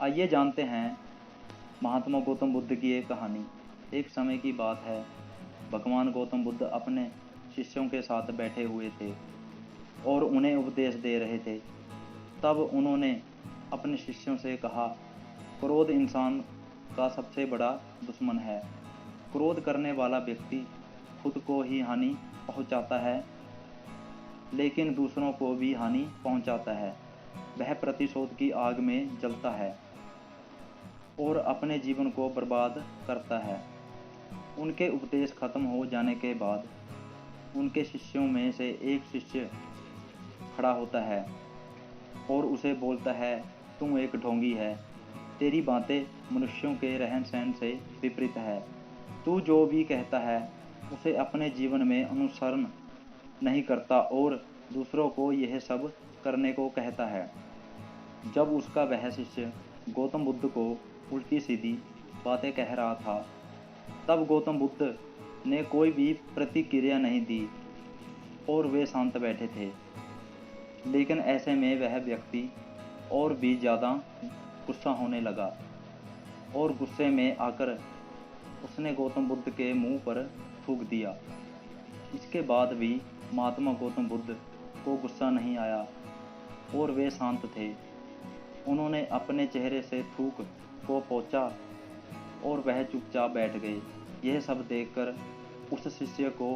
आइए जानते हैं महात्मा गौतम बुद्ध की एक कहानी। एक समय की बात है, भगवान गौतम बुद्ध अपने शिष्यों के साथ बैठे हुए थे और उन्हें उपदेश दे रहे थे। तब उन्होंने अपने शिष्यों से कहा, क्रोध इंसान का सबसे बड़ा दुश्मन है। क्रोध करने वाला व्यक्ति खुद को ही हानि पहुंचाता है, लेकिन दूसरों को भी हानि पहुंचाता है। वह प्रतिशोध की आग में जलता है और अपने जीवन को बर्बाद करता है। उनके उपदेश खत्म हो जाने के बाद उनके शिष्यों में से एक शिष्य खड़ा होता है और उसे बोलता है, तुम एक ढोंगी है। तेरी बातें मनुष्यों के रहन सहन से विपरीत है। तू जो भी कहता है उसे अपने जीवन में अनुसरण नहीं करता और दूसरों को यह सब करने को कहता है। जब उसका वह शिष्य गौतम बुद्ध को उल्टी सीधी बातें कह रहा था, तब गौतम बुद्ध ने कोई भी प्रतिक्रिया नहीं दी और वे शांत बैठे थे। लेकिन ऐसे में वह व्यक्ति और भी ज़्यादा गुस्सा होने लगा और गुस्से में आकर उसने गौतम बुद्ध के मुंह पर थूक दिया। इसके बाद भी महात्मा गौतम बुद्ध को गुस्सा नहीं आया और वे शांत थे। उन्होंने अपने चेहरे से थूक को पोंछा और वह चुपचाप बैठ गए। यह सब देखकर उस शिष्य को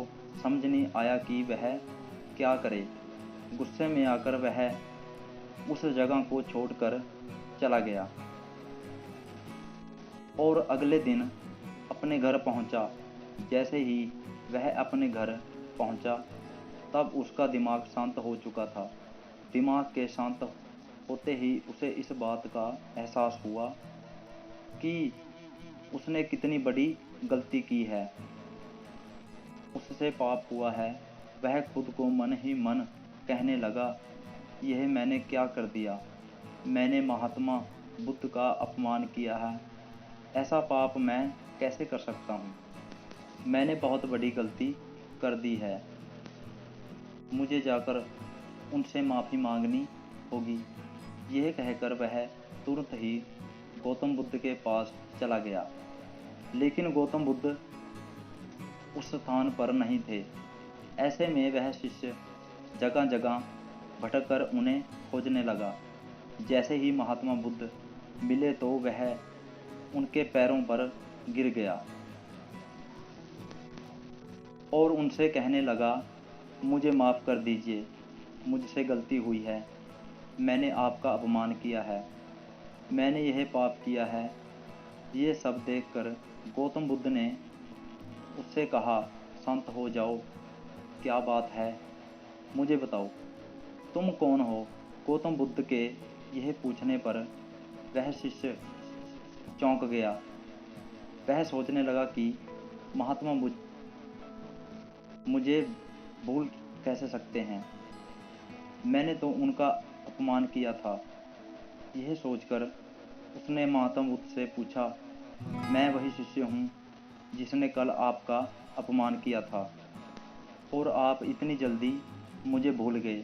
समझ नहीं आया कि वह क्या करे। गुस्से में आकर वह उस जगह को छोड़कर चला गया और अगले दिन अपने घर पहुंचा। जैसे ही वह अपने घर पहुंचा, तब उसका दिमाग शांत हो चुका था। दिमाग के शांत होते ही उसे इस बात का एहसास हुआ कि उसने कितनी बड़ी गलती की है। उससे पाप हुआ है। वह खुद को मन ही मन कहने लगा, यह मैंने क्या कर दिया। मैंने महात्मा बुद्ध का अपमान किया है। ऐसा पाप मैं कैसे कर सकता हूँ। मैंने बहुत बड़ी गलती कर दी है। मुझे जाकर उनसे माफ़ी मांगनी होगी। यह कहकर वह तुरंत ही गौतम बुद्ध के पास चला गया। लेकिन गौतम बुद्ध उस स्थान पर नहीं थे। ऐसे में वह शिष्य जगह जगह भटक कर उन्हें खोजने लगा। जैसे ही महात्मा बुद्ध मिले तो वह उनके पैरों पर गिर गया और उनसे कहने लगा, मुझे माफ़ कर दीजिए, मुझसे गलती हुई है। मैंने आपका अपमान किया है। मैंने यह पाप किया है। ये सब देखकर गौतम बुद्ध ने उससे कहा, शांत हो जाओ, क्या बात है, मुझे बताओ, तुम कौन हो। गौतम बुद्ध के यह पूछने पर वह शिष्य चौंक गया। वह सोचने लगा कि महात्मा बुद्ध मुझे भूल कैसे सकते हैं। मैंने तो उनका अपमान किया था। यह सोचकर उसने महात्मा बुद्ध से पूछा, मैं वही शिष्य हूँ जिसने कल आपका अपमान किया था और आप इतनी जल्दी मुझे भूल गए।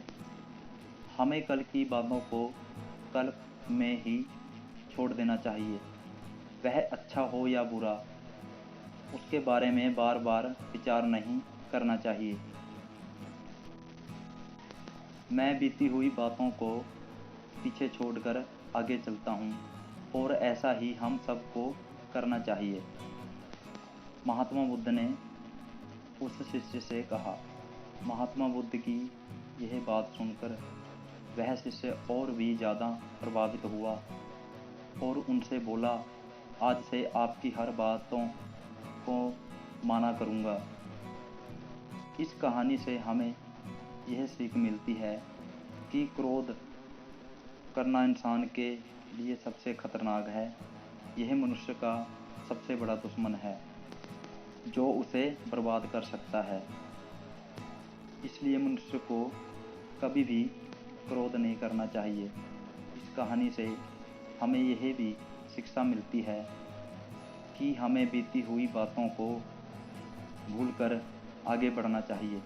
हमें कल की बातों को कल में ही छोड़ देना चाहिए। वह अच्छा हो या बुरा, उसके बारे में बार बार विचार नहीं करना चाहिए। मैं बीती हुई बातों को पीछे छोड़कर आगे चलता हूँ और ऐसा ही हम सबको करना चाहिए। महात्मा बुद्ध ने उस शिष्य से कहा। महात्मा बुद्ध की यह बात सुनकर वह शिष्य और भी ज़्यादा प्रभावित हुआ और उनसे बोला, आज से आपकी हर बातों को माना करूँगा। इस कहानी से हमें यह सीख मिलती है कि क्रोध करना इंसान के लिए सबसे खतरनाक है। यह मनुष्य का सबसे बड़ा दुश्मन है जो उसे बर्बाद कर सकता है। इसलिए मनुष्य को कभी भी क्रोध नहीं करना चाहिए। इस कहानी से हमें यह भी शिक्षा मिलती है कि हमें बीती हुई बातों को भूलकर आगे बढ़ना चाहिए।